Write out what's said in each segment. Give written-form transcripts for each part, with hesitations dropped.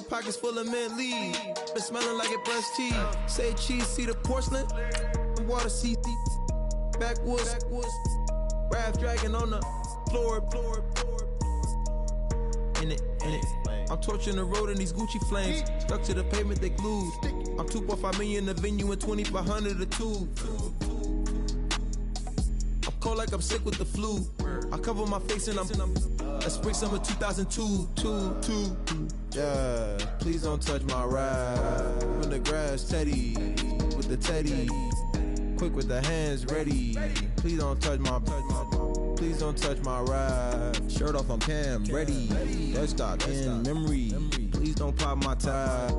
pockets full of mint leaves. Been smelling like it brushed teeth. Say cheese, see the porcelain. Water, see backwoods. Wrath dragging on the floor. In it. I'm torching the road in these Gucci flames. Stuck to the pavement, they glued. I'm 2.5 million the venue and 2,500 the tube. I'm cold like I'm sick with the flu. I cover my face and that's spring summer 2002. Yeah, please don't touch my ride. In the grass, Teddy, with the Teddy. Quick with the hands ready. Please don't touch my ride. Shirt off on cam, ready. Dead stock in memory. Please don't pop my tie.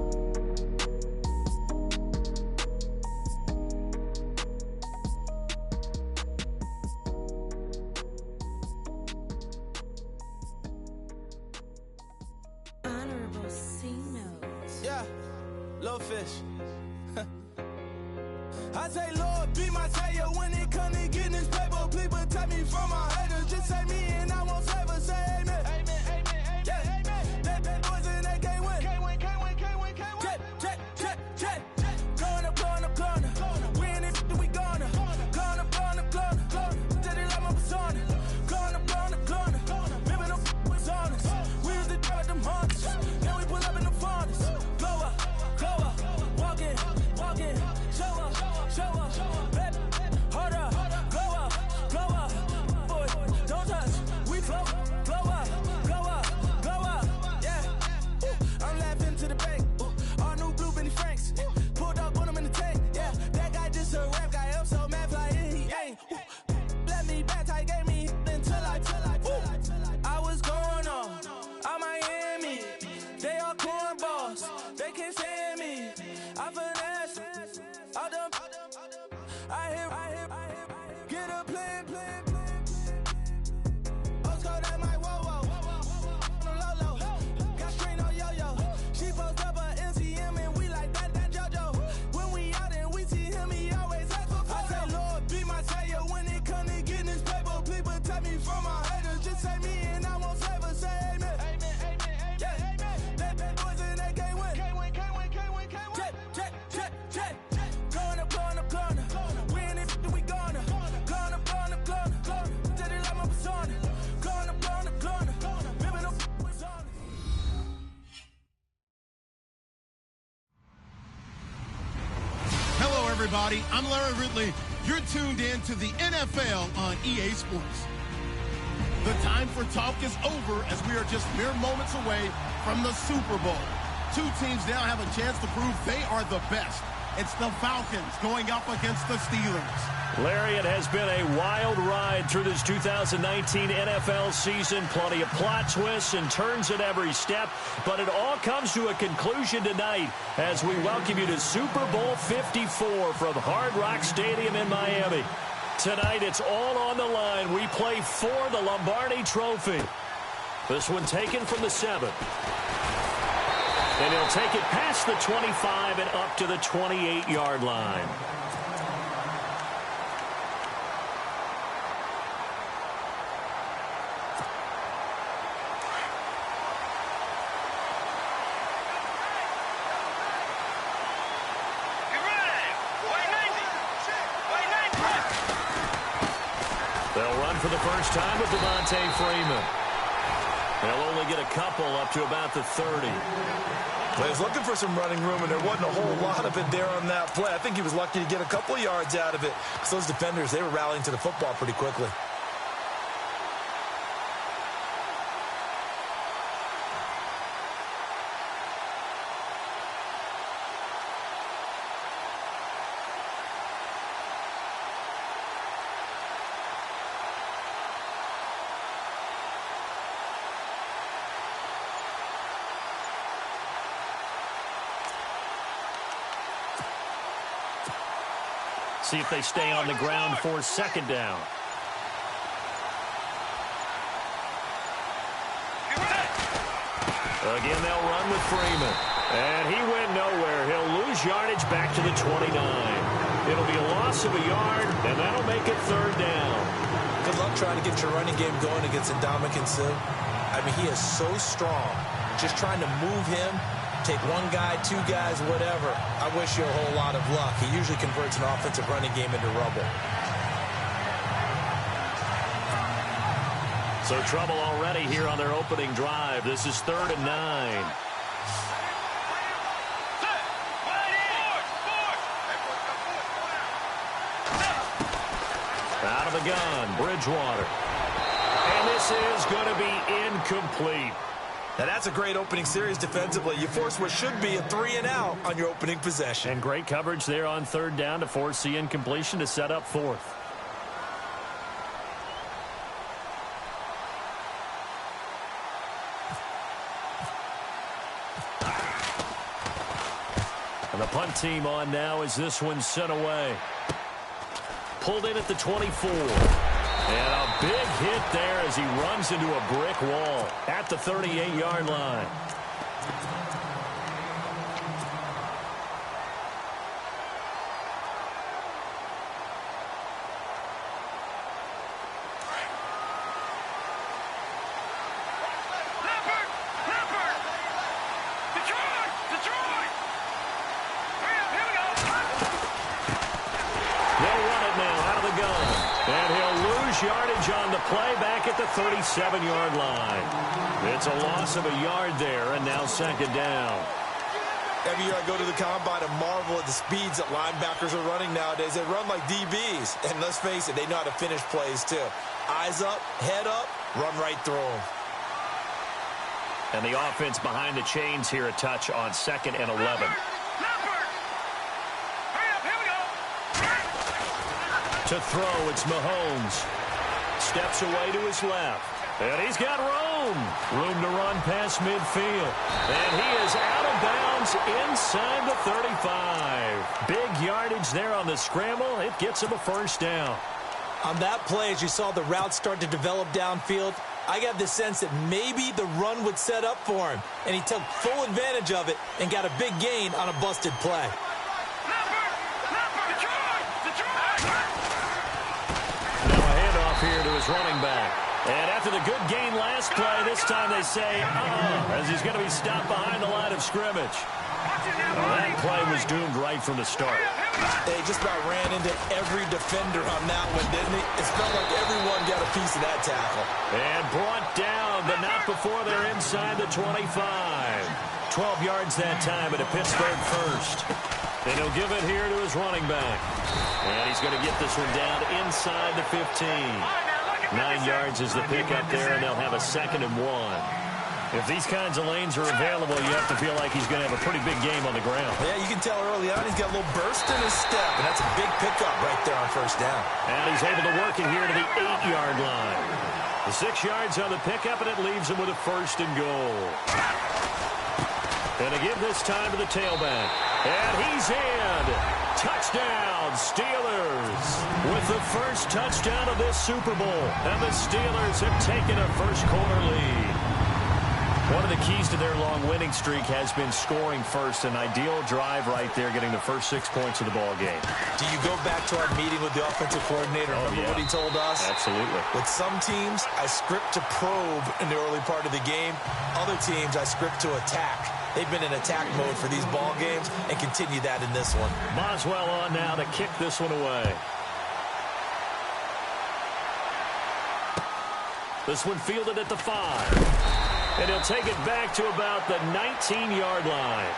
Honorable C notes. Yeah, little fish. I say, Lord, be my savior when it comes to getting this paper. Please protect me from my haters. Just say me and I won't favor. Say amen. Amen. Yeah. Amen. That boys and they can't win. Can't win. Check. Going up. We in it, we gonna. Going up. Tell it like my persona. Going up. Living up was honest. We used to drive them hunters. Now we pull up in the furnace. Glow up. Walking. Show up, baby, hold up, glow up, boy, don't touch, we flow up, yeah, I'm laughing to the bank, all new blue Benny Franks, pulled up on him in the tank, yeah, that guy just a rap guy, I'm so mad fly, he ain't, let me back, I gave me until I was going on Miami, they all cornballs, they can't stand me, I finesse. I hear, get a plan. Osco, that might whoa. Lolo, got strain on yo-yo. She post up a MCM and we like that JoJo. When we out and we see him, he always asks for photo. I say, Lord, be my savior when it comes to getting this paper. Please protect me from my haters. Just say me and I won't favor. Say amen. Yeah. That boys and they can't win. Check. Going up. We in it, we gonna. Going up. Tell it like my persona. Going up. Living up was on. Hello, everybody. I'm Larry Ridley. You're tuned in to the NFL on EA Sports. The time for talk is over as we are just mere moments away from the Super Bowl. Two teams now have a chance to prove they are the best. It's the Falcons going up against the Steelers. Larry, it has been a wild ride through this 2019 NFL season. Plenty of plot twists and turns at every step. But it all comes to a conclusion tonight as we welcome you to Super Bowl 54 from Hard Rock Stadium in Miami. Tonight, it's all on the line. We play for the Lombardi Trophy. This one taken from the 7. And he'll take it past the 25 and up to the 28-yard line. They'll run for the first time with Devontae Freeman. They'll only get a couple up to about the 30. Well, he was looking for some running room, and there wasn't a whole lot of it there on that play. I think he was lucky to get a couple of yards out of it because those defenders, they were rallying to the football pretty quickly. See if they stay on the ground for second down. Again, they'll run with Freeman. And he went nowhere. He'll lose yardage back to the 29. It'll be a loss of a yard, and that'll make it third down. Good luck trying to get your running game going against Ndamukong Suh. I mean, he is so strong. Just trying to move him Take one guy, two guys, whatever. I wish you a whole lot of luck. He usually converts an offensive running game into rubble. So trouble already here on their opening drive. This is 3rd and 9. Out of the gun, Bridgewater. And this is going to be incomplete. Now that's a great opening series defensively. You force what should be a 3-and-out on your opening possession. And great coverage there on 3rd down to force the incompletion to set up 4th. And the punt team on now as this one's sent away. Pulled in at the 24. And a big hit there as he runs into a brick wall at the 38-yard line. Yardage on the play back at the 37-yard line. It's a loss of a yard there, and now 2nd down. Every year I go to the combine and marvel at the speeds that linebackers are running nowadays. They run like DBs. And let's face it, they know how to finish plays too. Eyes up, head up, run right through them. And the offense behind the chains here a touch on 2nd and 11. To throw, it's Mahomes. Steps away to his left. And he's got room. Room to run past midfield. And he is out of bounds inside the 35. Big yardage there on the scramble. It gets him a 1st down. On that play, as you saw the route start to develop downfield, I got the sense that maybe the run would set up for him. And he took full advantage of it and got a big gain on a busted play. Here to his running back. And after the good gain last play, this time they say, as he's going to be stopped behind the line of scrimmage. Well, that play was doomed right from the start. They just about ran into every defender on that one, didn't he? It felt like everyone got a piece of that tackle. And brought down, but not before they're inside the 25. 12 yards that time at a Pittsburgh 1st. And he'll give it here to his running back. And he's going to get this one down inside the 15. 9 yards is the pickup there, and they'll have a 2nd and 1. If these kinds of lanes are available, you have to feel like he's going to have a pretty big game on the ground. Yeah, you can tell early on he's got a little burst in his step, and that's a big pickup right there on 1st down. And he's able to work it here to the 8-yard line. The 6 yards on the pickup, and it leaves him with a 1st and goal. And again this time to the tailback. And he's in. Touchdown, Steelers. With the first touchdown of this Super Bowl. And the Steelers have taken a 1st-quarter lead. One of the keys to their long winning streak has been scoring first. An ideal drive right there, getting the first 6 points of the ball game. Do you go back to our meeting with the offensive coordinator? Remember what he told us? Absolutely. With some teams, I script to probe in the early part of the game. Other teams, I script to attack. They've been in attack mode for these ball games and continue that in this one. Boswell on now to kick this one away. This one fielded at the 5. And he'll take it back to about the 19-yard line.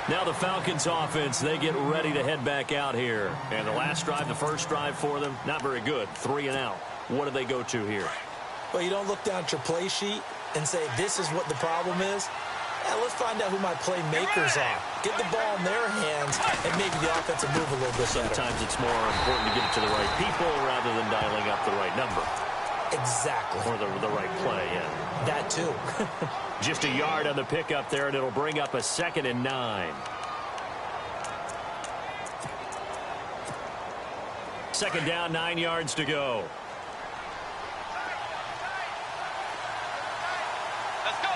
Now the Falcons offense, they get ready to head back out here. And the last drive, the first drive for them, not very good. 3 and out. What do they go to here? Well, you don't look down at your play sheet and say, this is what the problem is. Let's find out who my playmakers are. Get the ball in their hands, and maybe the offense will move a little bit better. Sometimes it's more important to get it to the right people rather than dialing up the right number. Exactly. Or the right play, yeah. That too. Just a yard on the pickup there, and it'll bring up a 2nd and 9. 2nd down, 9 yards to go. Let's go.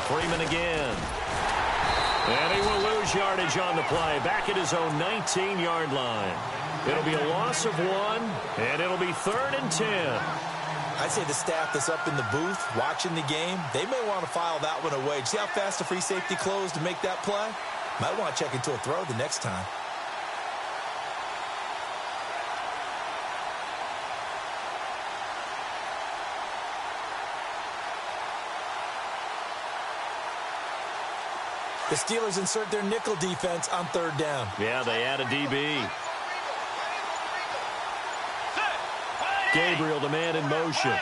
Freeman again. And he will lose yardage on the play. Back at his own 19-yard line. It'll be a loss of 1, and it'll be 3rd and 10. I'd say the staff that's up in the booth watching the game, they may want to file that one away. See how fast the free safety closed to make that play? Might want to check into a throw the next time. The Steelers insert their nickel defense on third down. Yeah, they add a DB. Gabriel, the man in motion.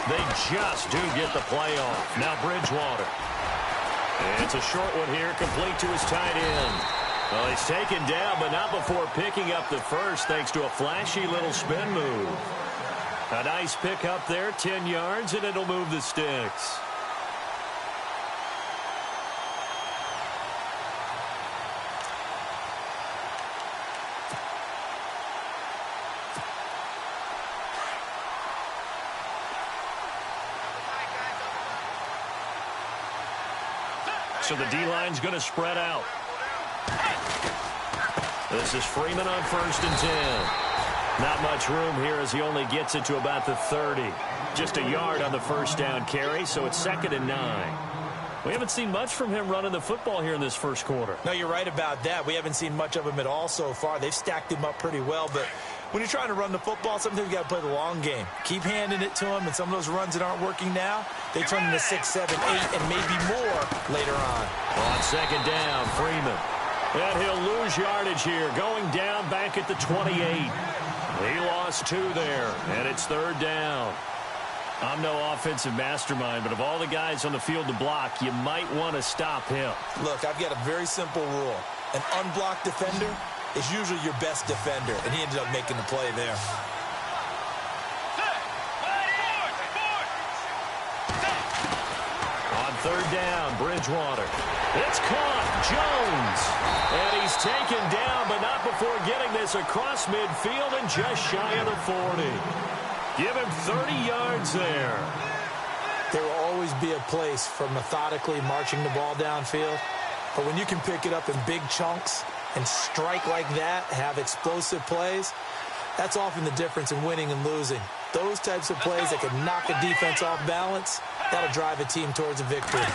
They just do get the play off. Now Bridgewater. It's a short one here, complete to his tight end. Well, he's taken down, but not before picking up the first, thanks to a flashy little spin move. A nice pick up there, 10 yards, and it'll move the sticks. So the D-line's going to spread out. This is Freeman on 1st and 10. Not much room here as he only gets it to about the 30. Just a yard on the first down carry, so it's 2nd and 9. We haven't seen much from him running the football here in this first quarter. No, you're right about that. We haven't seen much of him at all so far. They've stacked him up pretty well, but when you're trying to run the football, sometimes you got to play the long game. Keep handing it to him, and some of those runs that aren't working now, they turn into 6, 7, 8, and maybe more later on. On 2nd down, Freeman. And he'll lose yardage here, going down back at the 28. He lost 2 there, and it's 3rd down. I'm no offensive mastermind, but of all the guys on the field to block, you might want to stop him. Look, I've got a very simple rule. An unblocked defender is usually your best defender, and he ended up making the play there. On 3rd down, Bridgewater. It's caught. Jones. And he's taken down, but not before getting this across midfield and just shy of the 40. Give him 30 yards there. There will always be a place for methodically marching the ball downfield. But when you can pick it up in big chunks and strike like that, have explosive plays, that's often the difference in winning and losing. Those types of plays that can knock a defense off balance, that'll drive a team towards a victory.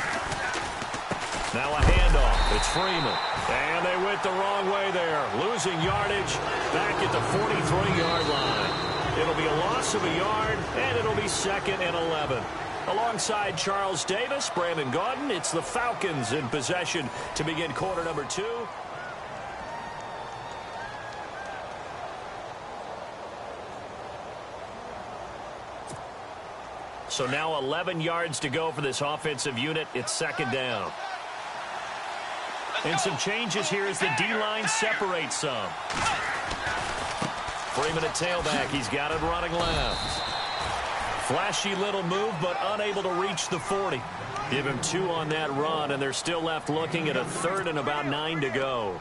Now a handoff. It's Freeman. And they went the wrong way there. Losing yardage back at the 43-yard line. It'll be a loss of a yard, and it'll be 2nd and 11. Alongside Charles Davis, Brandon Gaudin, it's the Falcons in possession to begin quarter number 2. So now 11 yards to go for this offensive unit. It's 2nd down. And some changes here as the D-line separates some. Freeman at tailback. He's got it running left. Flashy little move, but unable to reach the 40. Give him 2 on that run, and they're still left looking at a 3rd and about 9 to go.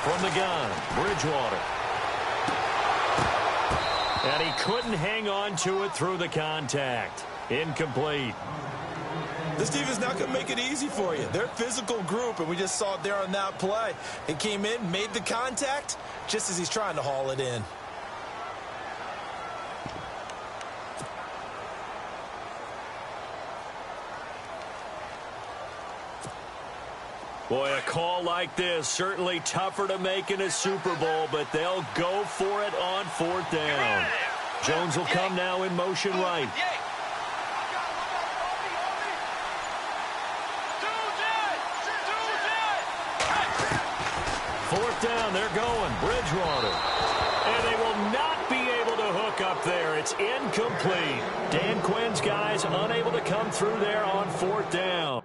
From the gun, Bridgewater. And he couldn't hang on to it through the contact. Incomplete. This defense not going to make it easy for you. They're a physical group, and we just saw it there on that play. It came in, made the contact, just as he's trying to haul it in. Boy, a call like this, certainly tougher to make in a Super Bowl, but they'll go for it on 4th down. Jones will come now in motion right. 4th down, they're going. Bridgewater. And they will not be able to hook up there. It's incomplete. Dan Quinn's guys unable to come through there on 4th down.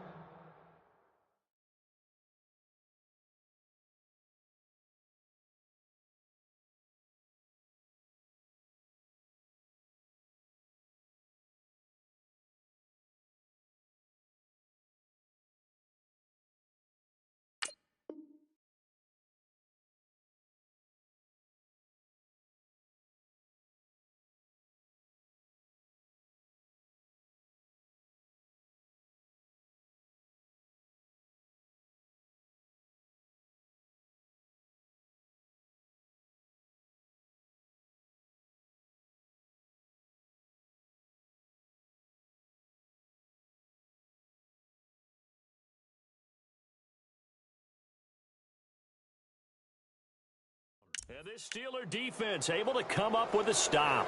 And this Steeler defense able to come up with a stop.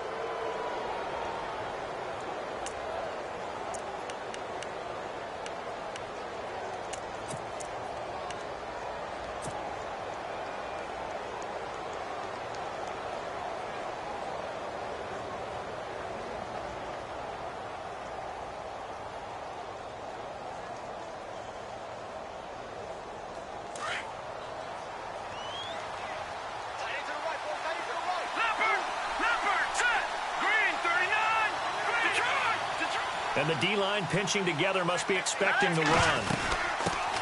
And the D-line pinching together must be expecting the run.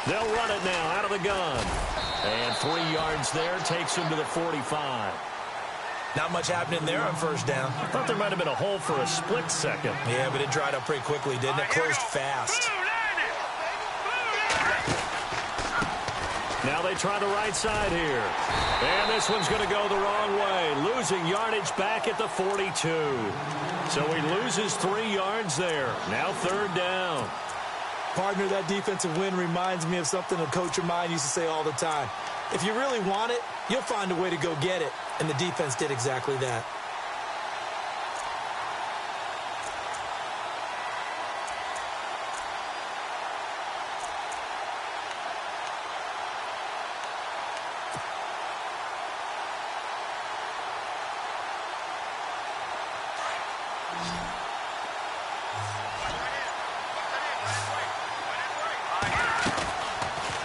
They'll run it now out of the gun. And 3 yards there takes him to the 45. Not much happening there on first down. I thought there might have been a hole for a split second. Yeah, but it dried up pretty quickly, didn't it? Closed fast. Now they try the right side here. And this one's going to go the wrong way. Losing yardage back at the 42. So he loses 3 yards there. Now third down. Partner, that defensive win reminds me of something a coach of mine used to say all the time. If you really want it, you'll find a way to go get it. And the defense did exactly that.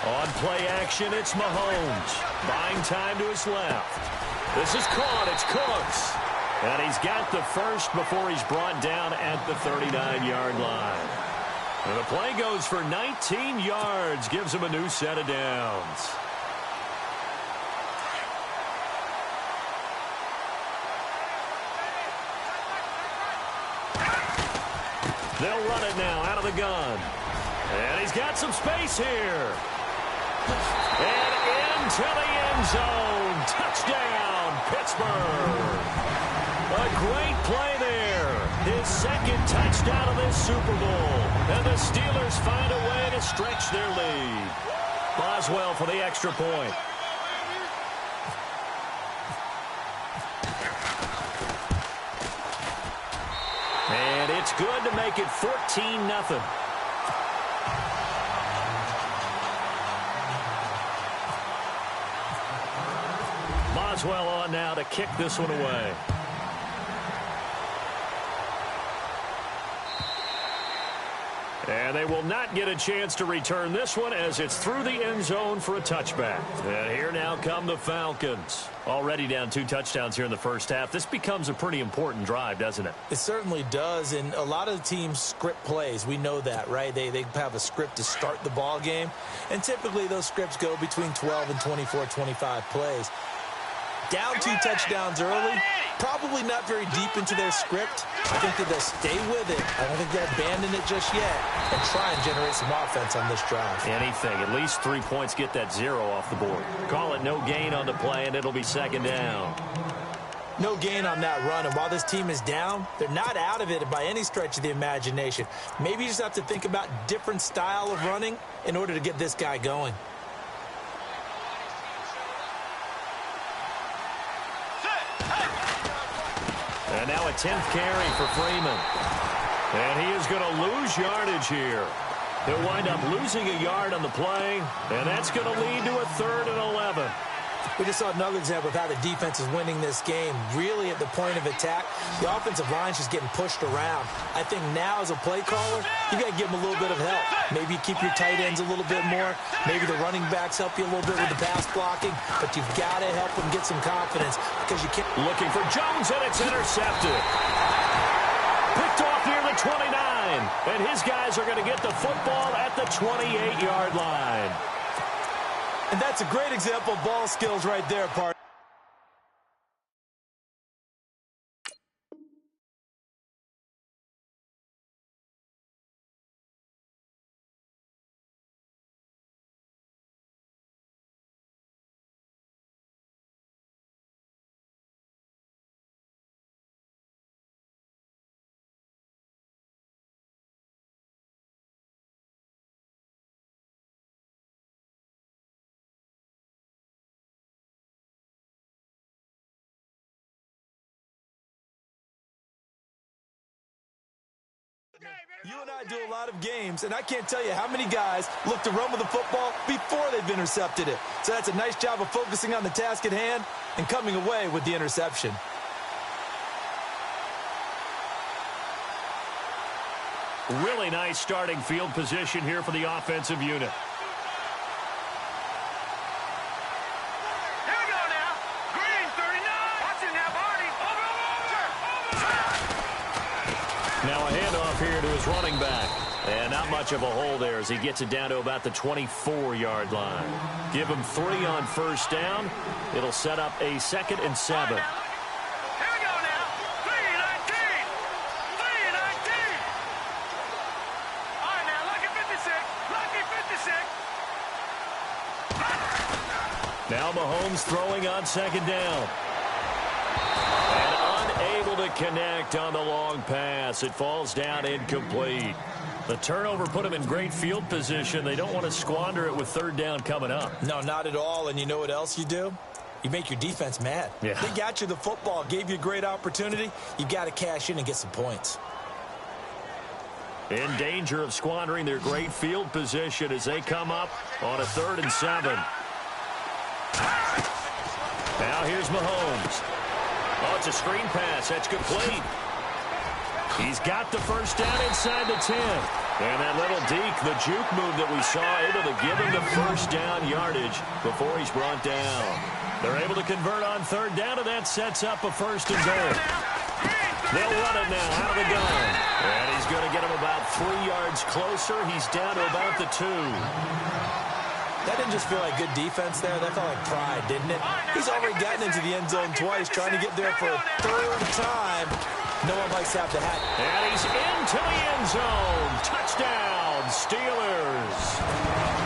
On play action, it's Mahomes. Buying time to his left. This is caught. It's Cooks. And he's got the first before he's brought down at the 39-yard line. And the play goes for 19 yards. Gives him a new set of downs. They'll run it now out of the gun. And he's got some space here. And into the end zone. Touchdown, Pittsburgh. A great play there. His second touchdown of this Super Bowl. And the Steelers find a way to stretch their lead. Boswell for the extra point. And it's good to make it 14-0. Boswell on now to kick this one away. And they will not get a chance to return this one as it's through the end zone for a touchback. And here now come the Falcons. Already down 2 touchdowns here in the first half. This becomes a pretty important drive, doesn't it? It certainly does, and a lot of the teams script plays. We know that, right? They have a script to start the ball game, and typically those scripts go between 12 and 24, 25 plays. Down 2 touchdowns early, probably not very deep into their script. I think that they'll stay with it. I don't think they'll abandon it just yet and try and generate some offense on this drive. Anything. At least 3 points, get that 0 off the board. Call it no gain on the play, and it'll be second down. No gain on that run, and while this team is down, they're not out of it by any stretch of the imagination. Maybe you just have to think about different style of running in order to get this guy going. And now a 10th carry for Freeman. And he is going to lose yardage here. He'll wind up losing a yard on the play, and that's going to lead to a 3rd and 11. We just saw another example of how the defense is winning this game. Really at the point of attack, the offensive line's just getting pushed around. I think now as a play caller, you got to give them a little bit of help. Maybe you keep your tight ends a little bit more. Maybe the running backs help you a little bit with the pass blocking. But you've got to help them get some confidence because you can't. Looking for Jones, and it's intercepted. Picked off near the 29. And his guys are going to get the football at the 28-yard line. And that's a great example of ball skills right there, partner. You and I do a lot of games, and I can't tell you how many guys look to run with the football before they've intercepted it. So that's a nice job of focusing on the task at hand and coming away with the interception. Really nice starting field position here for the offensive unit. Here we go now. Green, 39. Watch it now, Barney. Over. Now a handoff here to his running back. And not much of a hole there as he gets it down to about the 24-yard line. Give him 3 on first down. It'll set up a 2nd and 7. Now Mahomes throwing on 2nd down. And unable to connect on the long pass. It falls down incomplete. The turnover put him in great field position. They don't want to squander it with 3rd down coming up. No, not at all. And you know what else you do? You make your defense mad. Yeah. They got you the football, gave you a great opportunity. You got to cash in and get some points. In danger of squandering their great field position as they come up on a 3rd and 7. Now here's Mahomes. Oh, it's a screen pass. That's complete. He's got the first down inside the 10. And that little deke, the juke move that we saw, able to give him the first down yardage before he's brought down. They're able to convert on 3rd down, and that sets up a 1st and goal. They'll run it now out of the gun. And he's going to get him about 3 yards closer. He's down to about the 2. That didn't just feel like good defense there. That felt like pride, didn't it? He's already gotten into the end zone twice, trying to get there for a 3rd time. No one likes to have the hat. And he's into the end zone. Touchdown, Steelers.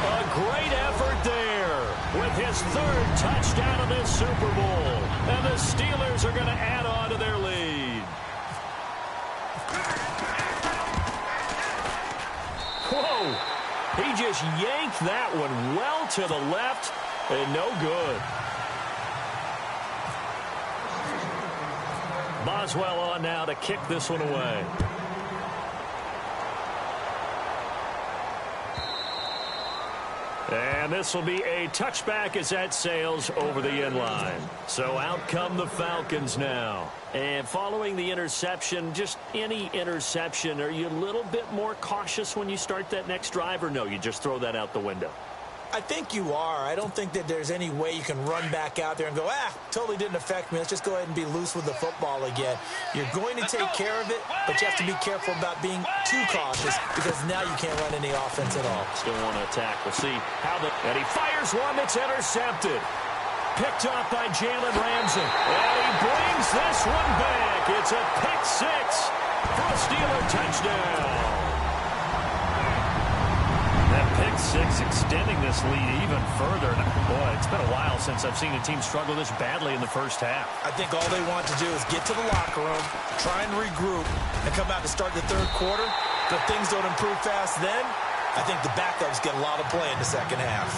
A great effort there with his 3rd touchdown of this Super Bowl. And the Steelers are going to add on to their lead. Whoa. He just yanked that one well to the left and no good. Boswell on now to kick this one away. And this will be a touchback as that sails over the end line. So out come the Falcons now. And following the interception, just any interception, are you a little bit more cautious when you start that next drive, or no, you just throw that out the window? I think you are. I don't think that there's any way you can run back out there and go, totally didn't affect me. Let's just go ahead and be loose with the football again. You're going to take care of it, but you have to be careful about being too cautious because now you can't run any offense at all. Still want to attack. We'll see how and he fires one that's intercepted. Picked off by Jalen Ramsey. And he brings this one back. It's a pick 6 for a Steeler touchdown. Pick 6 extending this lead even further. Boy, it's been a while since I've seen a team struggle this badly in the first half. I think all they want to do is get to the locker room, try and regroup, and come out to start the 3rd quarter. If things don't improve fast then, I think the backups get a lot of play in the second half.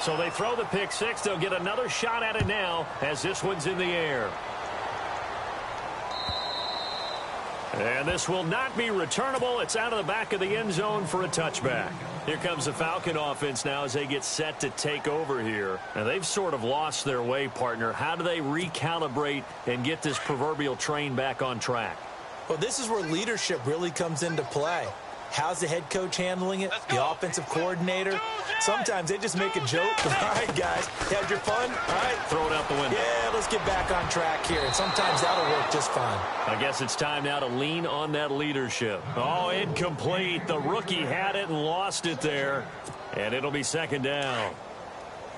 So they throw the pick 6. They'll get another shot at it now as this one's in the air. And this will not be returnable. It's out of the back of the end zone for a touchback. Here comes the Falcon offense now as they get set to take over here. And they've sort of lost their way, partner. How do they recalibrate and get this proverbial train back on track? Well, this is where leadership really comes into play. How's the head coach handling it? The offensive coordinator? Sometimes they just make a joke. All right, guys, had your fun? All right. Throw it out the window. Yeah, let's get back on track here. And sometimes that'll work just fine. I guess it's time now to lean on that leadership. Oh, incomplete. The rookie had it and lost it there. And it'll be 2nd down.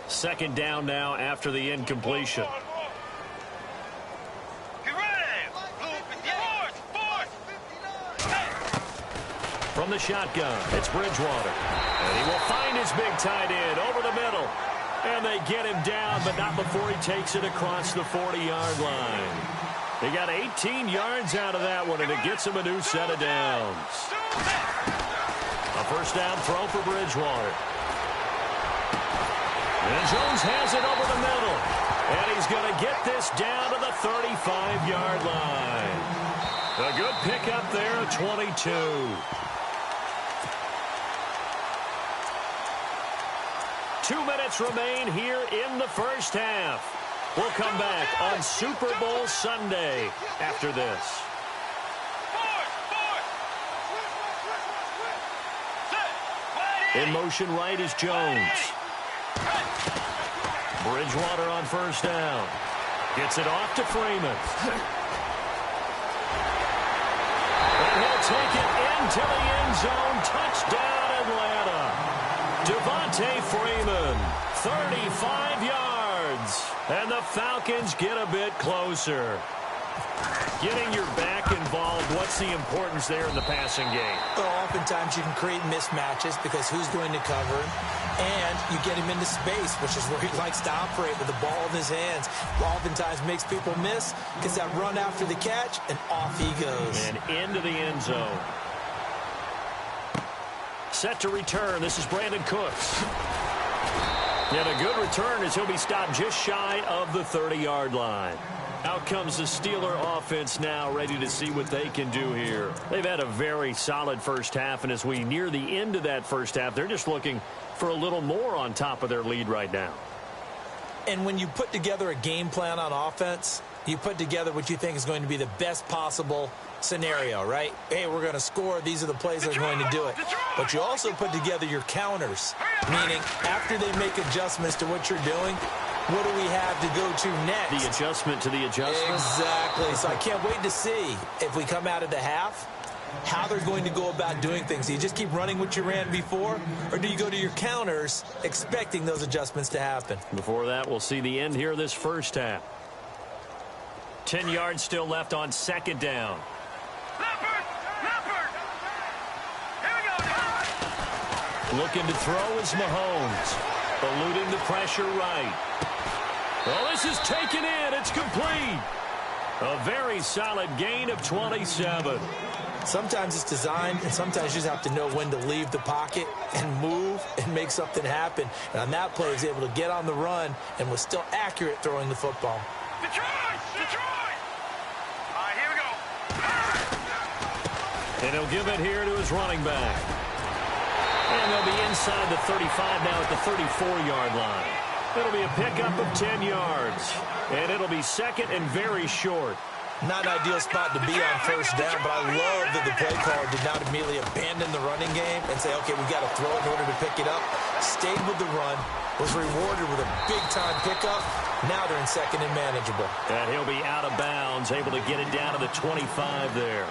2nd down now after the incompletion. From the shotgun, it's Bridgewater. And he will find his big tight end over the middle. And they get him down, but not before he takes it across the 40-yard line. He got 18 yards out of that one, and it gets him a new set of downs. A 1st down throw for Bridgewater. And Jones has it over the middle. And he's going to get this down to the 35-yard line. A good pickup there at 22. Two minutes remain here in the first half. We'll come back on Super Bowl Sunday after this. In motion right is Jones. Bridgewater on first down. Gets it off to Freeman. And he'll take it into the end zone. Touchdown, Atlanta. Devontae Freeman, 35 yards. And the Falcons get a bit closer. Getting your back involved, what's the importance there in the passing game? Well, oftentimes you can create mismatches because who's going to cover him? And you get him into space, which is where he likes to operate with the ball in his hands. Oftentimes makes people miss, gets that run after the catch, and off he goes. And into the end zone. Set to return. This is Brandon Cooks. And a good return as he'll be stopped just shy of the 30-yard line. Out comes the Steeler offense now, ready to see what they can do here. They've had a very solid first half, and as we near the end of that first half, they're just looking for a little more on top of their lead right now. And when you put together a game plan on offense, you put together what you think is going to be the best possible scenario, right? Hey, we're going to score. These are the plays that are going to do it. But you also put together your counters, meaning after they make adjustments to what you're doing, what do we have to go to next? The adjustment to the adjustment? Exactly. So I can't wait to see if we come out of the half, how they're going to go about doing things. Do you just keep running what you ran before, or do you go to your counters expecting those adjustments to happen? Before that, we'll see the end here of this first half. 10 yards still left on second down. Looking to throw is Mahomes. Eluding the pressure right. Well, this is taken in. It's complete. A very solid gain of 27. Sometimes it's designed, and sometimes you just have to know when to leave the pocket and move and make something happen. And on that play, he was able to get on the run and was still accurate throwing the football. Detroit! Detroit! All right, here we go. And he'll give it here to his running back. And they'll be inside the 35 now at the 34-yard line. It'll be a pickup of 10 yards. And it'll be second and very short. Not an ideal spot to be on first down, but I love that the play caller did not immediately abandon the running game and say, okay, we've got to throw it in order to pick it up. Stayed with the run, was rewarded with a big-time pickup. Now they're in second and manageable. And he'll be out of bounds, able to get it down to the 25 there.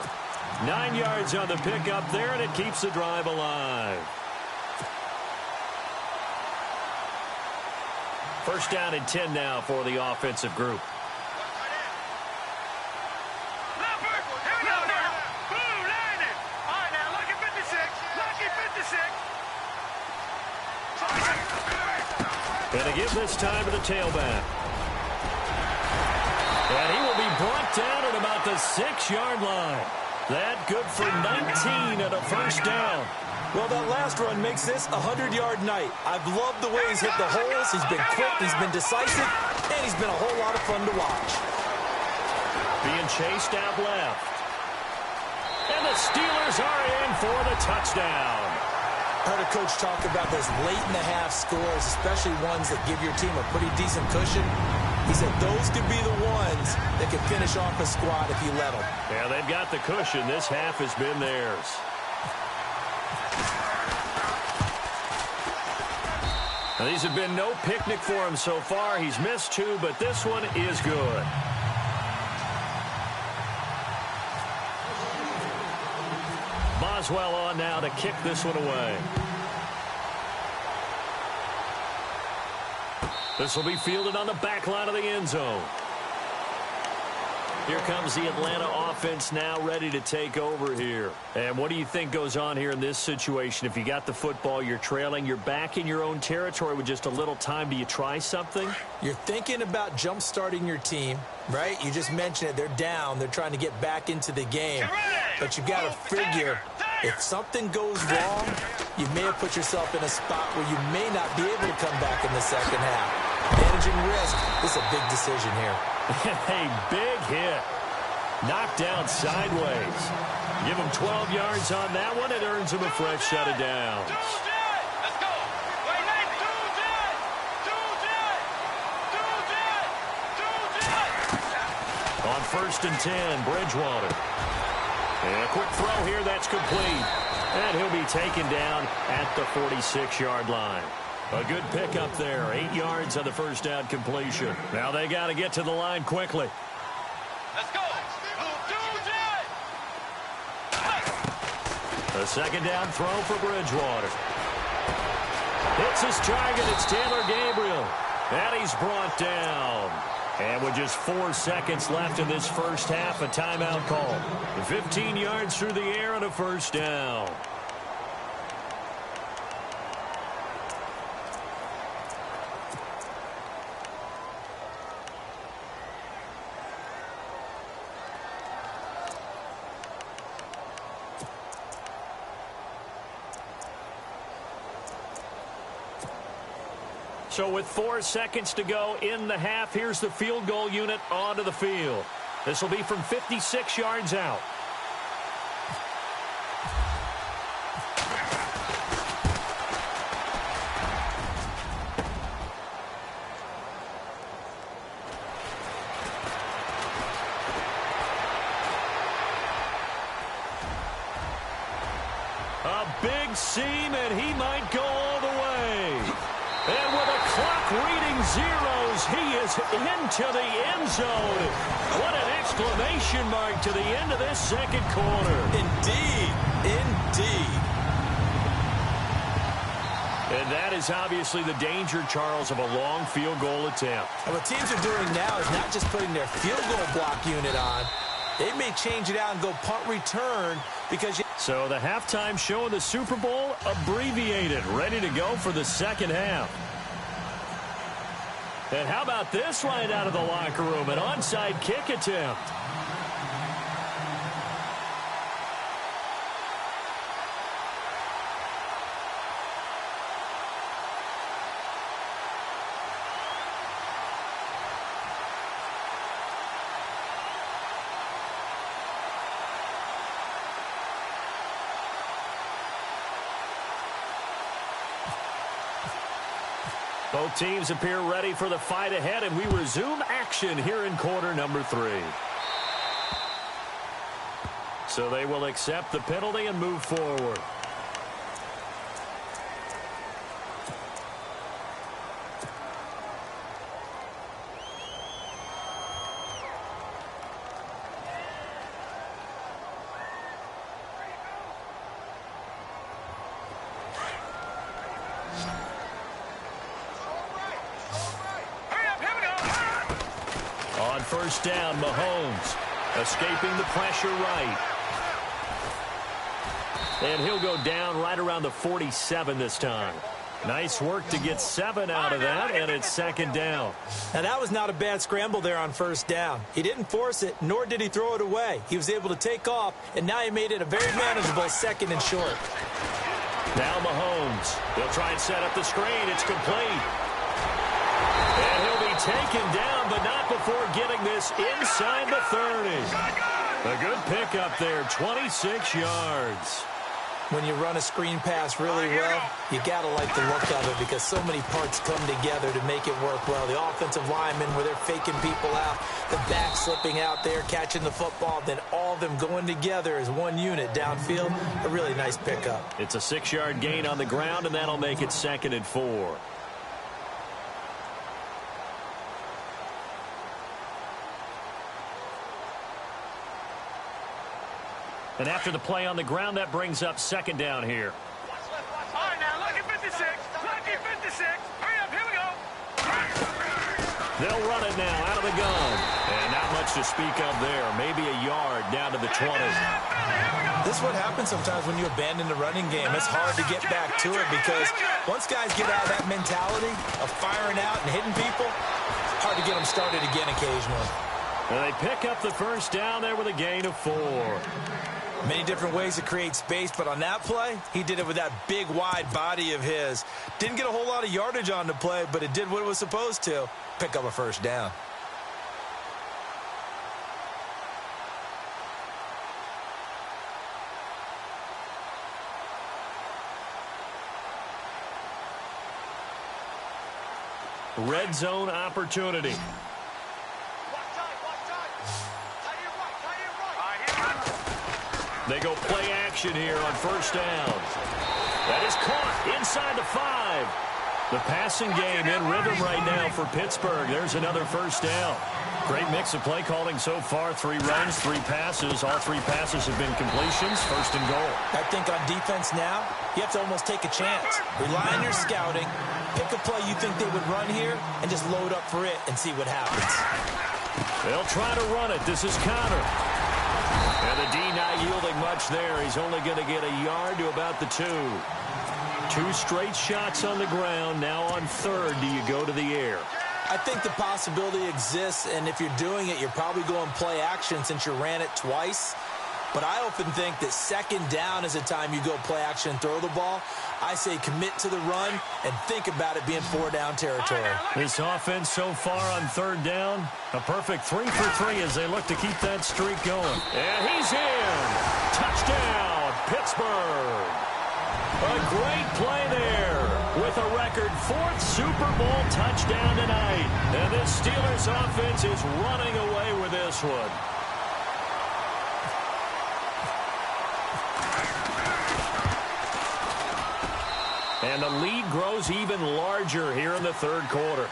9 yards on the pickup there, and it keeps the drive alive. First down and 10 now for the offensive group. And to give this time to the tailback. And he will be brought down at about the 6-yard line. That good for 19 and a first down. Well, that last run makes this a 100-yard night. I've loved the way he's hit the holes. He's been quick, he's been decisive, and he's been a whole lot of fun to watch. Being chased out left. And the Steelers are in for the touchdown. I heard a coach talk about those late-in-the-half scores, especially ones that give your team a pretty decent cushion. He said those could be the ones that can finish off a squad if you let them. Yeah, they've got the cushion. This half has been theirs. Now, these have been no picnic for him so far. He's missed two, but this one is good. Boswell on now to kick this one away. This will be fielded on the back line of the end zone. Here comes the Atlanta offense now ready to take over here. And what do you think goes on here in this situation? If you got the football, you're trailing, you're back in your own territory with just a little time. Do you try something? You're thinking about jump-starting your team, right? You just mentioned it. They're down. They're trying to get back into the game. But you got to figure if something goes wrong, you may have put yourself in a spot where you may not be able to come back in the second half. Managing risk is a big decision here. A big hit. Knocked down sideways. Give him 12 yards on that one. It earns him a fresh set of downs. On 1st and 10, Bridgewater. And a quick throw here, that's complete. And he'll be taken down at the 46-yard line. A good pickup there, 8 yards on the first down completion. Now they got to get to the line quickly. Let's go. A second down throw for Bridgewater. Hits his target. It's Taylor Gabriel. And he's brought down. And with just 4 seconds left in this first half, a timeout call. 15 yards through the air and a first down. So with 4 seconds to go in the half, here's the field goal unit onto the field. This will be from 56 yards out. A big seam, and he might go all the way. And with a clock reading zeros, he is into the end zone. What an exclamation mark to the end of this second quarter. Indeed. Indeed. And that is obviously the danger, Charles, of a long field goal attempt. And what teams are doing now is not just putting their field goal block unit on. They may change it out and go punt return because... So the halftime show of the Super Bowl abbreviated, ready to go for the second half. And how about this right out of the locker room, an onside kick attempt. Both teams appear ready for the fight ahead, and we resume action here in quarter number 3. So they will accept the penalty and move forward. First down, Mahomes escaping the pressure right. And he'll go down right around the 47 this time. Nice work to get 7 out of that, and it's second down. Now, that was not a bad scramble there on first down. He didn't force it, nor did he throw it away. He was able to take off, and now he made it a very manageable second and short. Now Mahomes. He'll try and set up the screen. It's complete. And he'll be taken down, but not before getting this inside the 30. A good pickup there, 26 yards. When you run a screen pass really well, you got to like the look of it because so many parts come together to make it work well. The offensive linemen, where they're faking people out, the back slipping out there, catching the football, then all of them going together as one unit downfield. A really nice pickup. It's a 6-yard gain on the ground, and that'll make it 2nd and 4. And after the play on the ground, that brings up second down here. All right, now, look at 56. Look at 56. Hurry up, here we go. They'll run it now out of the gun. And not much to speak of there. Maybe a yard down to the 20. This is what happens sometimes when you abandon the running game. It's hard to get back to it because once guys get out of that mentality of firing out and hitting people, hard to get them started again occasionally. And they pick up the first down there with a gain of 4. Many different ways to create space, but on that play, he did it with that big, wide body of his. Didn't get a whole lot of yardage on the play, but it did what it was supposed to. Pick up a first down. red zone opportunity. They go play action here on first down. That is caught inside the 5. The passing game in rhythm right now for Pittsburgh. There's another first down. Great mix of play calling so far. 3 runs, 3 passes. All 3 passes have been completions. First and goal. I think on defense now, you have to almost take a chance. Rely on your scouting. Pick a play you think they would run here and just load up for it and see what happens. They'll try to run it. This is Connor. And the D not yielding much there. He's only going to get a yard to about the 2. 2 straight shots on the ground. Now on third, do you go to the air? I think the possibility exists, and if you're doing it, you're probably going play action since you ran it twice. But I often think that second down is a time you go play action and throw the ball. I say commit to the run and think about it being 4-down territory. This offense so far on third down, a perfect 3 for 3 as they look to keep that streak going. And he's in. Touchdown, Pittsburgh. A great play there with a record 4th Super Bowl touchdown tonight. And this Steelers offense is running away with this one. And the lead grows even larger here in the third quarter.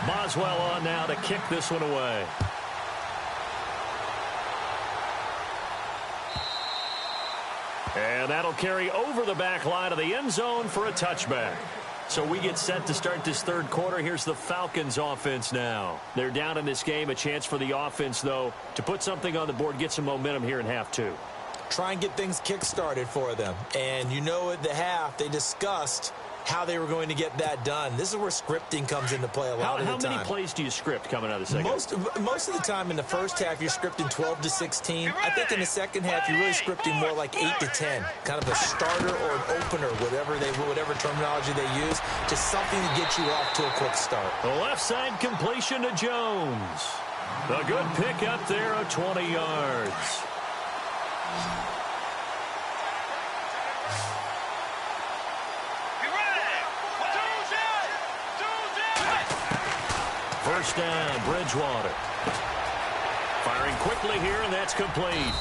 Boswell on now to kick this one away. And that'll carry over the back line of the end zone for a touchback. So we get set to start this third quarter. Here's the Falcons offense now. They're down in this game. A chance for the offense, though, to put something on the board, get some momentum here in half 2. Try and get things kick-started for them. And you know at the half, they discussed how they were going to get that done. This is where scripting comes into play a lot of the time. How many plays do you script coming out of the second? Most of the time in the first half, you're scripting 12 to 16. I think in the second half, you're really scripting more like 8 to 10. Kind of a starter or an opener, whatever terminology they use, just something to get you off to a quick start. The left side completion to Jones. A good pick up there of 20 yards. First down, Bridgewater. Firing quickly here, and that's complete.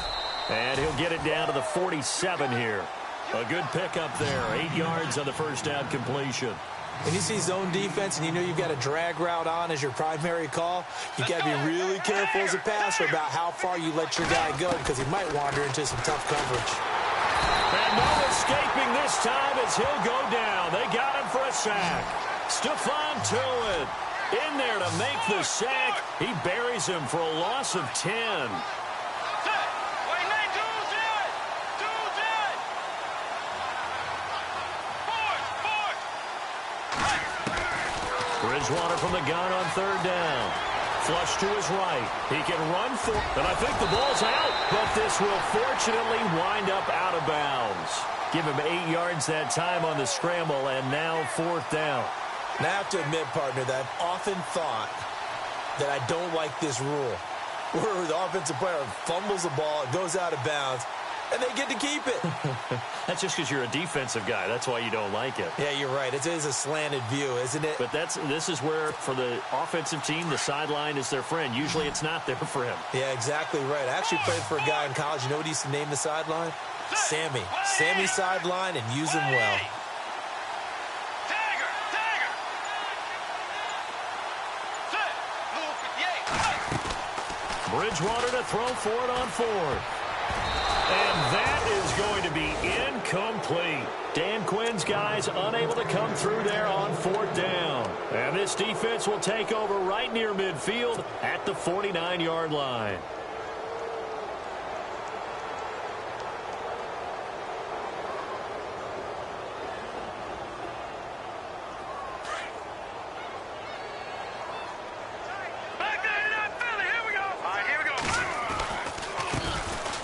And he'll get it down to the 47 here. A good pickup there. 8 yards on the first down completion. When you see zone defense and you know you've got a drag route on as your primary call, you got to be really careful as a passer about how far you let your guy go because he might wander into some tough coverage. And no escaping this time as he'll go down. They got him for a sack. Stephon Tuitt in there to make the sack. He buries him for a loss of 10. Bridgewater from the gun on third down. Flush to his right. He can run for it. And I think the ball's out. But this will fortunately wind up out of bounds. Give him 8 yards that time on the scramble, and now fourth down. And I have to admit, partner, that I've often thought that I don't like this rule. Where the offensive player fumbles the ball, it goes out of bounds, and they get to keep it. That's just because you're a defensive guy. That's why you don't like it. Yeah, you're right. It is a slanted view, isn't it? But this is where, for the offensive team, the sideline is their friend. Usually it's not there for him. Yeah, exactly right. I actually played for a guy in college. You know what he used to name the sideline? Sammy. Sammy sideline, and use him well. Bridgewater to throw for it on fourth. And that is going to be incomplete. Dan Quinn's guys unable to come through there on fourth down. And this defense will take over right near midfield at the 49-yard line.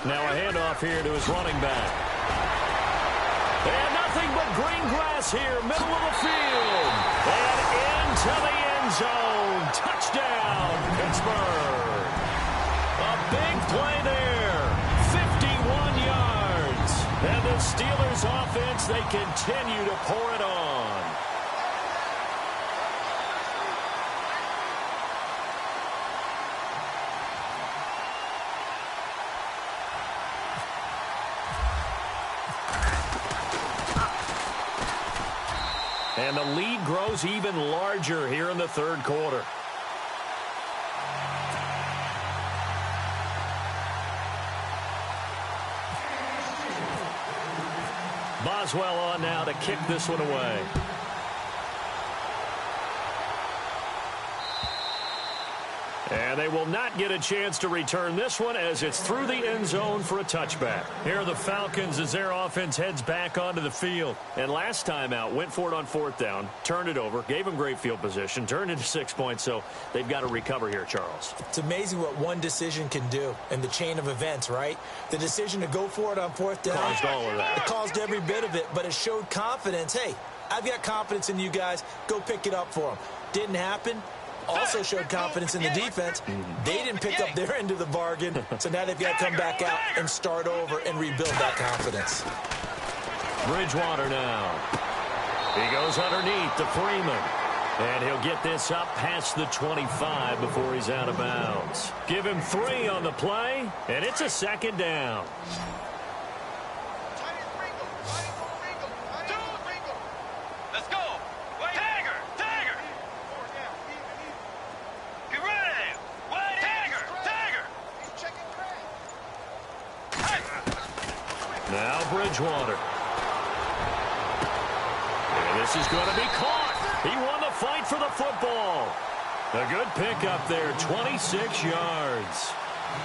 Now a handoff here to his running back. And nothing but green grass here, middle of the field. And into the end zone. Touchdown, Pittsburgh. A big play there. 51 yards. And the Steelers offense, they continue to pour it on. And the lead grows even larger here in the third quarter. Boswell on now to kick this one away. And they will not get a chance to return this one as it's through the end zone for a touchback. Here are the Falcons as their offense heads back onto the field. And last time out, went for it on fourth down, turned it over, gave them great field position, turned into 6 points, so they've got to recover here, Charles. It's amazing what one decision can do in the chain of events, right? The decision to go for it on fourth down. Caused all of that. It caused every bit of it, but it showed confidence. Hey, I've got confidence in you guys. Go pick it up for them. Didn't happen. Also showed confidence in the defense. They didn't pick up their end of the bargain, so now they've got to come back out and start over and rebuild that confidence. Bridgewater now. He goes underneath to Freeman. And he'll get this up past the 25 before he's out of bounds. Give him 3 on the play, and it's a second down. Now Bridgewater. And this is going to be caught. He won the fight for the football. A good pickup there, 26 yards.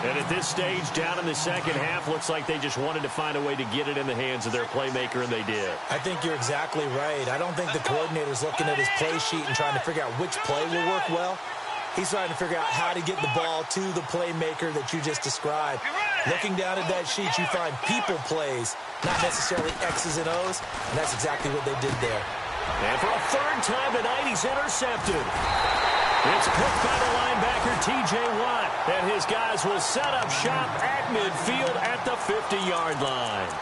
And at this stage, down in the second half, looks like they just wanted to find a way to get it in the hands of their playmaker, and they did. I think you're exactly right. I don't think the coordinator's looking at his play sheet and trying to figure out which play will work well. He's trying to figure out how to get the ball to the playmaker that you just described. Looking down at that sheet, you find people plays, not necessarily X's and O's, and that's exactly what they did there. And for a third time tonight, he's intercepted. It's picked by the linebacker, T.J. Watt, and his guys will set up shop at midfield at the 50-yard line.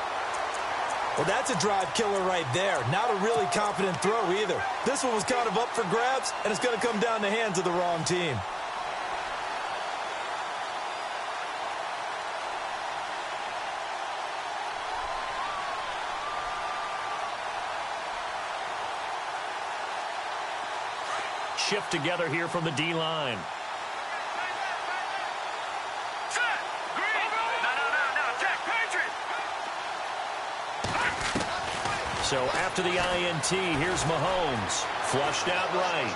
Well, that's a drive killer right there. Not a really confident throw either. This one was kind of up for grabs, and it's going to come down the hands of the wrong team. Shift together here from the D-line. So after the INT, here's Mahomes. Flushed out right.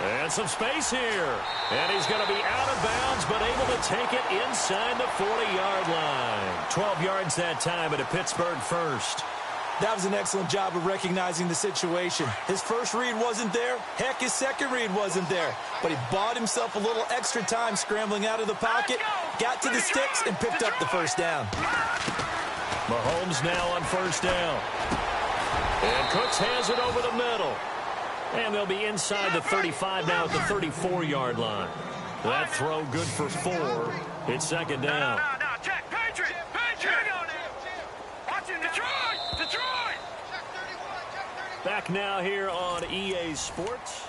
And some space here. And he's going to be out of bounds, but able to take it inside the 40-yard line. 12 yards that time at a Pittsburgh first. That was an excellent job of recognizing the situation. His first read wasn't there. Heck, his second read wasn't there. But he bought himself a little extra time scrambling out of the pocket, got to the sticks, and picked up the first down. Mahomes now on first down. And Cooks has it over the middle. And they'll be inside the 35 now at the 34-yard line. That throw good for 4. It's second down. Check, Patriot! Patriot! Watching Detroit! Back now here on EA Sports.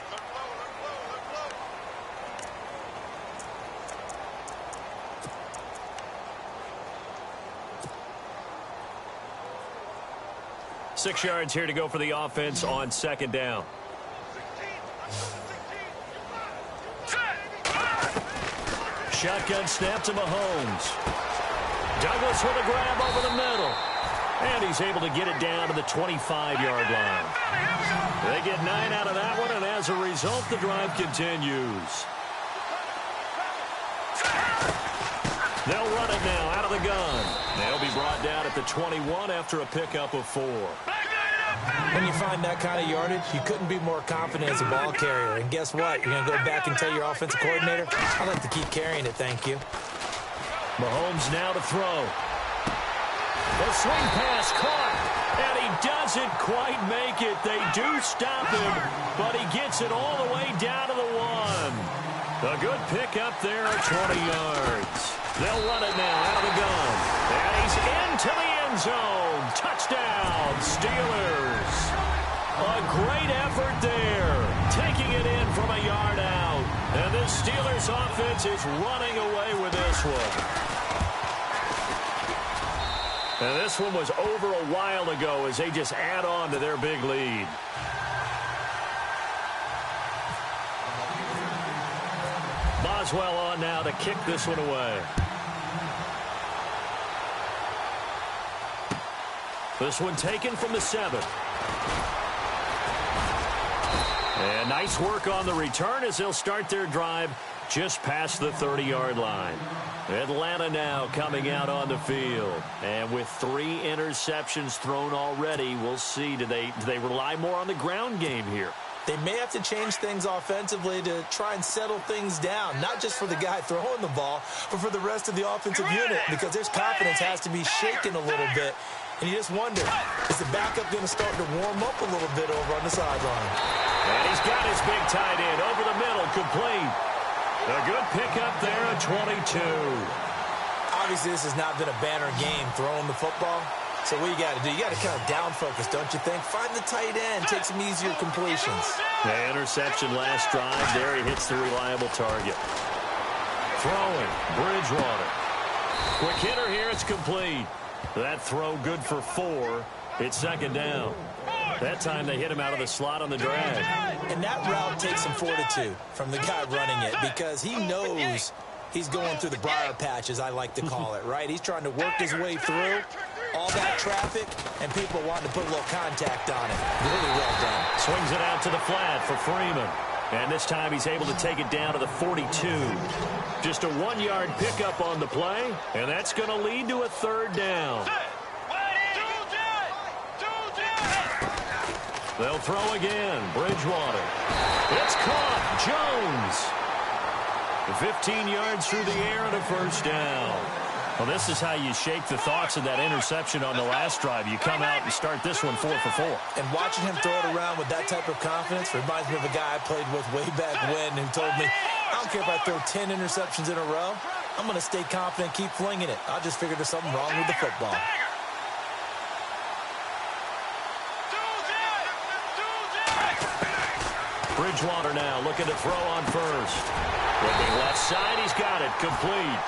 Six yards here to go for the offense on second down. Shotgun snap to Mahomes. Douglas with a grab over the middle. And he's able to get it down to the 25-yard line. They get 9 out of that one, and as a result, the drive continues. They'll run it now out of the gun. They'll be brought down at the 21 after a pickup of 4. When you find that kind of yardage, you couldn't be more confident as a ball carrier. And guess what? You're going to go back and tell your offensive coordinator, I'd like to keep carrying it, thank you. Mahomes now to throw. The swing pass caught, and he doesn't quite make it. They do stop him, but he gets it all the way down to the 1. A good pickup there at 20 yards. They'll run it now out of the gun. And he's into the end zone. Touchdown, Steelers. A great effort there. Taking it in from a yard out. And this Steelers offense is running away with this one. And this one was over a while ago as they just add on to their big lead. Boswell on now to kick this one away. This one taken from the 7. And nice work on the return as they'll start their drive just past the 30-yard line. Atlanta now coming out on the field. And with 3 interceptions thrown already, we'll see. Do they rely more on the ground game here? They may have to change things offensively to try and settle things down, not just for the guy throwing the ball, but for the rest of the offensive unit, because their confidence has to be shaken a little bit. And you just wonder, is the backup going to start to warm up a little bit over on the sideline? And he's got his big tight end over the middle, complete. A good pickup there at 22. Obviously, this has not been a banner game throwing the football. So what you got to do, you got to kind of down focus, don't you think? Find the tight end, take some easier completions. The interception last drive. There he hits the reliable target. Throwing, Bridgewater. Quick hitter here, it's complete. That throw good for 4. It's second down. That time they hit him out of the slot on the drag. And that route takes some fortitude from the guy running it because he knows he's going through the briar patch, as I like to call it, right? He's trying to work his way through all that traffic, and people wanting to put a little contact on it. Really well done. Swings it out to the flat for Freeman. And this time he's able to take it down to the 42. Just a 1-yard pickup on the play, and that's going to lead to a third down. They'll throw again. Bridgewater. It's caught. Jones. 15 yards through the air and a first down. Well, this is how you shake the thoughts of that interception on the last drive. You come out and start this one 4 for 4. And watching him throw it around with that type of confidence reminds me of a guy I played with way back when who told me, I don't care if I throw 10 interceptions in a row. I'm going to stay confident, keep flinging it. I just figured there's something wrong with the football. Bridgewater now looking to throw on first. Looking left side, he's got it. Complete.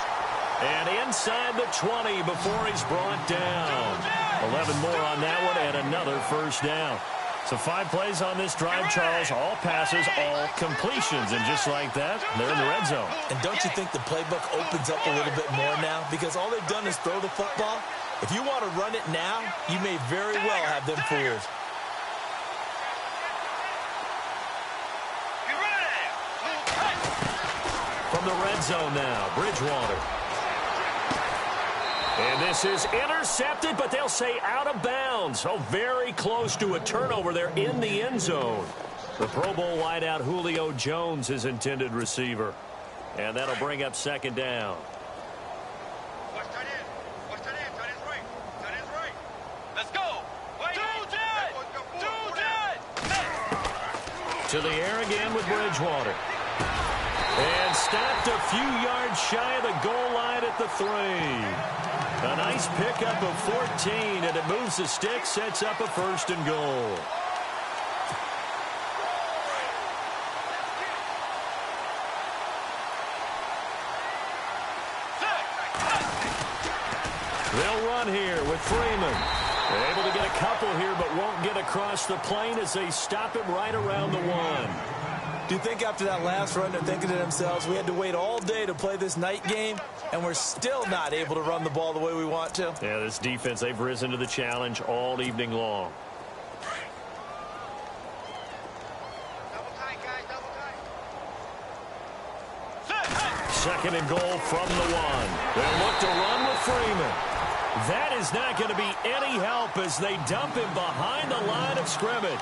And inside the 20 before he's brought down. 11 more on that one and another first down. So 5 plays on this drive, Charles. All passes, all completions. And just like that, they're in the red zone. And don't you think the playbook opens up a little bit more now? Because all they've done is throw the football. If you want to run it now, you may very well have them fooled. From the red zone now, Bridgewater. And this is intercepted, but they'll say out of bounds. So very close to a turnover there in the end zone. The Pro Bowl wideout Julio Jones is intended receiver. And that'll bring up second down. Let's go. To the air again with Bridgewater. And stopped a few yards shy of the goal line at the 3. A nice pickup of 14, and it moves the stick, sets up a first and goal. They'll run here with Freeman. They're able to get a couple here, but won't get across the plane as they stop him right around the 1. Do you think after that last run they're thinking to themselves, we had to wait all day to play this night game, and we're still not able to run the ball the way we want to? Yeah, this defense, they've risen to the challenge all evening long. Second and goal from the 1. They'll look to run with Freeman. That is not going to be any help as they dump him behind the line of scrimmage.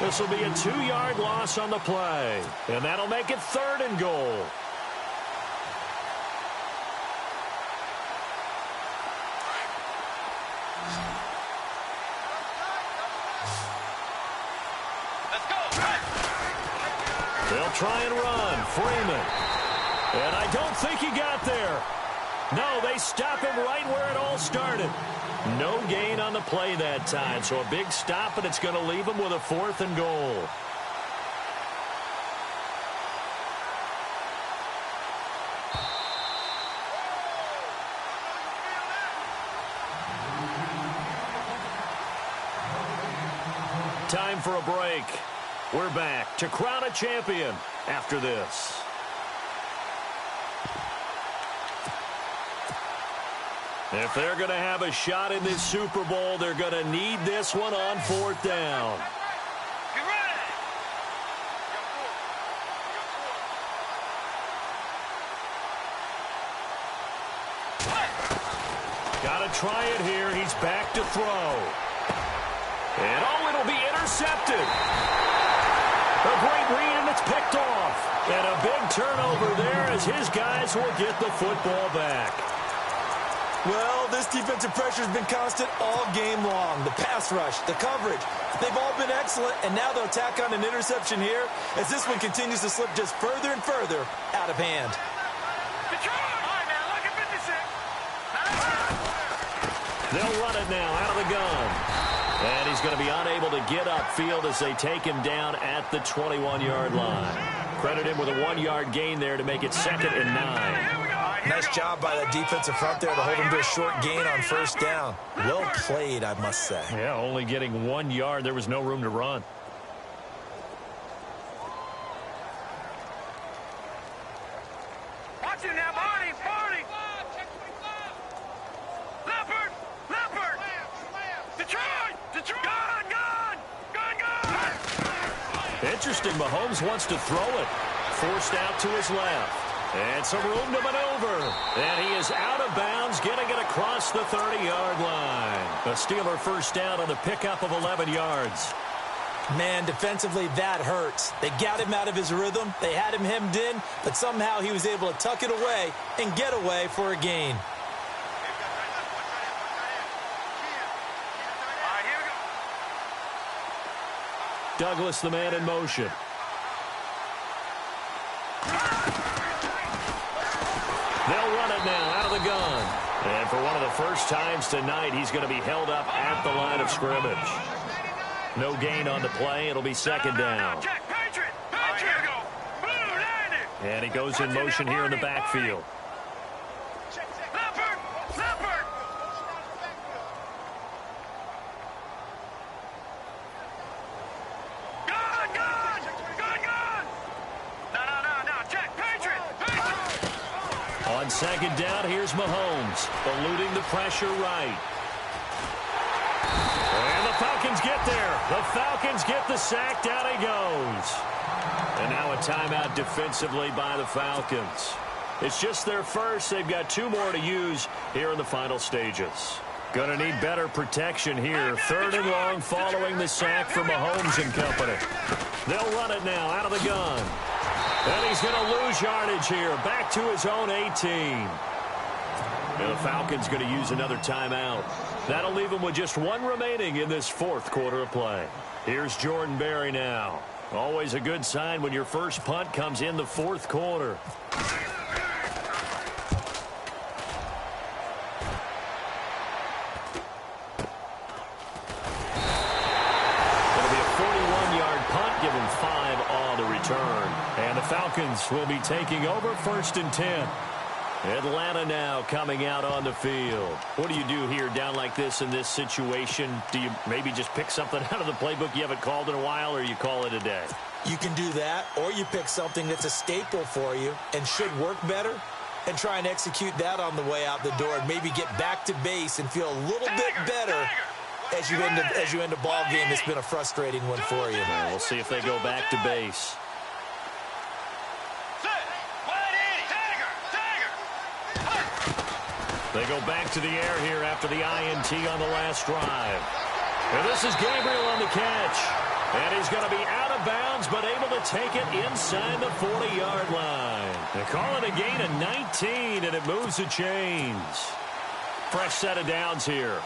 This will be a 2-yard loss on the play. And that'll make it third and goal. They'll try and run. Freeman. And I don't think he got there. No, they stop him right where it all started. No gain on the play that time, so a big stop, and it's going to leave him with a 4th and goal. Time for a break. We're back to crown a champion after this. If they're going to have a shot in this Super Bowl, they're going to need this one on 4th down. Got to try it here. He's back to throw. And, oh, it'll be intercepted. A great read, and it's picked off. And a big turnover there as his guys will get the football back. Well, this defensive pressure has been constant all game long. The pass rush, the coverage, they've all been excellent, and now they'll tack on an interception here as this one continues to slip just further and further out of hand. They'll run it now out of the gun. And he's going to be unable to get upfield as they take him down at the 21-yard line. Credit him with a 1-yard gain there to make it 2nd and 9. Nice job by that defensive front there to hold him to a short gain on 1st down. Well played, I must say. Yeah, only getting 1 yard. There was no room to run. Watch it now, Barney, Barney. Leopard, Leopard. Detroit, gone. Interesting, Mahomes wants to throw it. Forced out to his left. And some room to maneuver. And he is out of bounds, getting it across the 30-yard line. A Steeler 1st down on the pickup of 11 yards. Man, defensively, that hurts. They got him out of his rhythm. They had him hemmed in, but somehow he was able to tuck it away and get away for a gain. Douglas, the man in motion. They'll run it now out of the gun. And for one of the first times tonight, he's going to be held up at the line of scrimmage. No gain on the play. It'll be 2nd down. And he goes in motion here in the backfield. On 2nd down, here's Mahomes, eluding the pressure right. And the Falcons get there. The Falcons get the sack. Down he goes. And now a timeout defensively by the Falcons. It's just their first. They've got 2 more to use here in the final stages. Going to need better protection here. 3rd and long following the sack from Mahomes and company. They'll run it now out of the gun. And he's going to lose yardage here. Back to his own 18. And the Falcons going to use another timeout. That'll leave him with just 1 remaining in this 4th quarter of play. Here's Jordan Berry now. Always a good sign when your first punt comes in the 4th quarter. It'll be a 41-yard punt, give him 5 on the return. And the Falcons will be taking over 1st and 10. Atlanta now coming out on the field. What do you do here down like this in this situation? Do you maybe just pick something out of the playbook you haven't called in a while, or you call it a day? You can do that, or you pick something that's a staple for you and should work better and try and execute that on the way out the door and maybe get back to base and feel a little bit better as you end a ball game that's been a frustrating one for you. Well, we'll see if they go back to base. They go back to the air here after the INT on the last drive. And this is Gabriel on the catch. And he's going to be out of bounds, but able to take it inside the 40-yard line. They call it a gain of 19, and it moves the chains. Fresh set of downs here.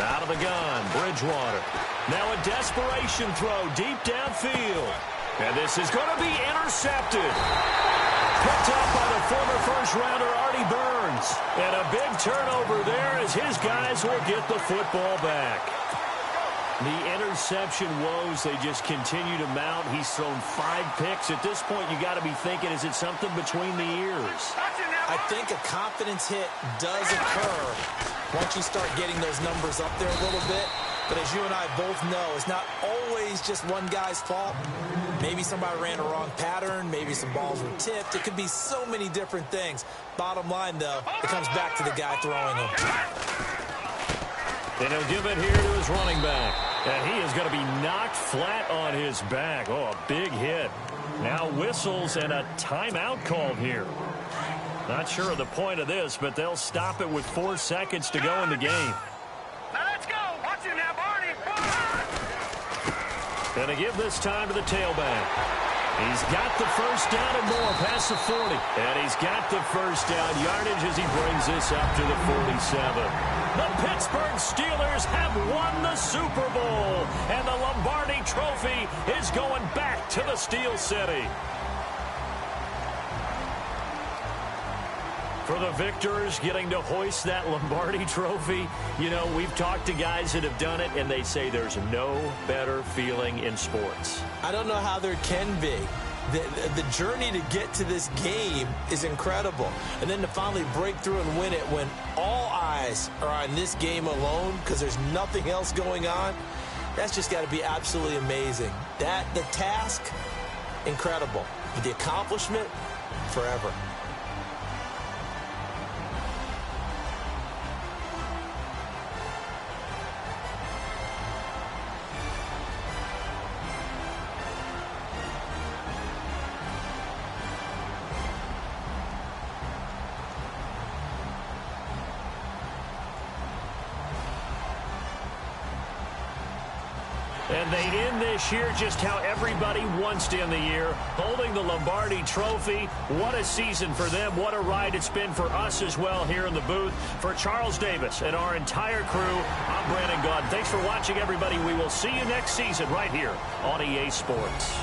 Out of the gun. Bridgewater. Now a desperation throw deep downfield. And this is going to be intercepted. Picked up by the former first-rounder Artie Burns. And a big turnover there as his guys will get the football back. The interception woes, they just continue to mount. He's thrown 5 picks. At this point, you got to be thinking, is it something between the ears? I think a confidence hit does occur once you start getting those numbers up there a little bit. But as you and I both know, it's not always just one guy's fault. Maybe somebody ran a wrong pattern. Maybe some balls were tipped. It could be so many different things. Bottom line, though, it comes back to the guy throwing them. And he'll give it here to his running back. And he is going to be knocked flat on his back. Oh, a big hit. Now whistles and a timeout called here. Not sure of the point of this, but they'll stop it with 4 seconds to go in the game. Now let's go. Watch it now, Barney. And to give this time to the tailback. He's got the first down and more past the 40. And he's got the first down yardage as he brings this up to the 47. The Pittsburgh Steelers have won the Super Bowl. And the Lombardi Trophy is going back to the Steel City. For the victors getting to hoist that Lombardi Trophy, you know, we've talked to guys that have done it, and they say there's no better feeling in sports. I don't know how there can be. The journey to get to this game is incredible. And then to finally break through and win it when all eyes are on this game alone because there's nothing else going on, that's just got to be absolutely amazing. The task, incredible. But the accomplishment, forever. And they end this year just how everybody wants to end the year, holding the Lombardi Trophy. What a season for them. What a ride it's been for us as well here in the booth. For Charles Davis and our entire crew, I'm Brandon Gaudin. Thanks for watching, everybody. We will see you next season right here on EA Sports.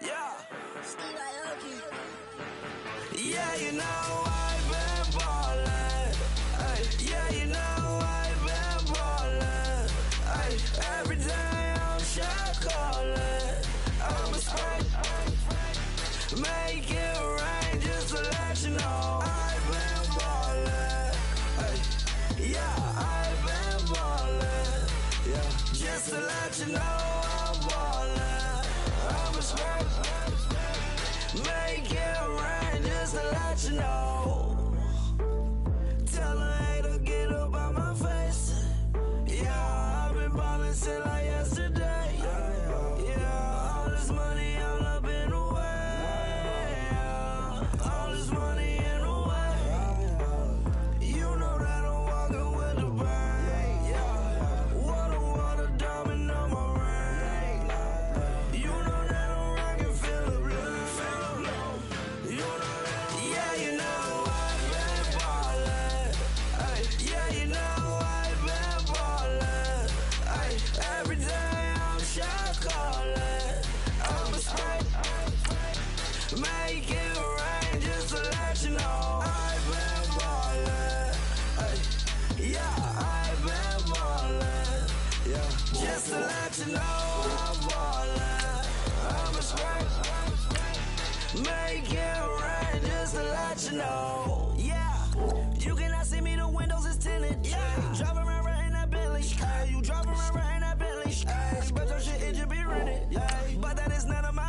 Yeah. Yeah, you know I've been ballin'. Ay, yeah, you know I've been ballin'. Ay, every day I'm shot callin'. I'm a spray. Make it rain just to let you know I've been ballin'. Ay, yeah, I've been ballin'. Yeah, just to let you know I'm ballin'. I'm a spray. Make it rain just to let you know. Tell a hater get up out my face. Yeah, I've been ballin' since like yesterday. Yeah, all this money all up in the way. All this money in the way. You know that I'm walking with the bank. Yeah, water, diamond on my ring. You know that I'm rockin' Philip Blue. You know that, yeah, you know I've been ballin'. Ay, yeah, you know I've been ballin'. Ay, every day I'm shot callin'. I'm a spray. Make it rain just to let you know I've been ballin'. Ay, yeah, I've been ballin'. Yeah, just to let you know I'm ballin'. I'm a spray. Make it rain just to let you know. Yeah, you cannot see me, the windows is tinted. Yeah, drive around right in that Bentley. Hey, you drive around right in that Bentley. Hey, but your shit, it just be rented. Hey, but that is none of my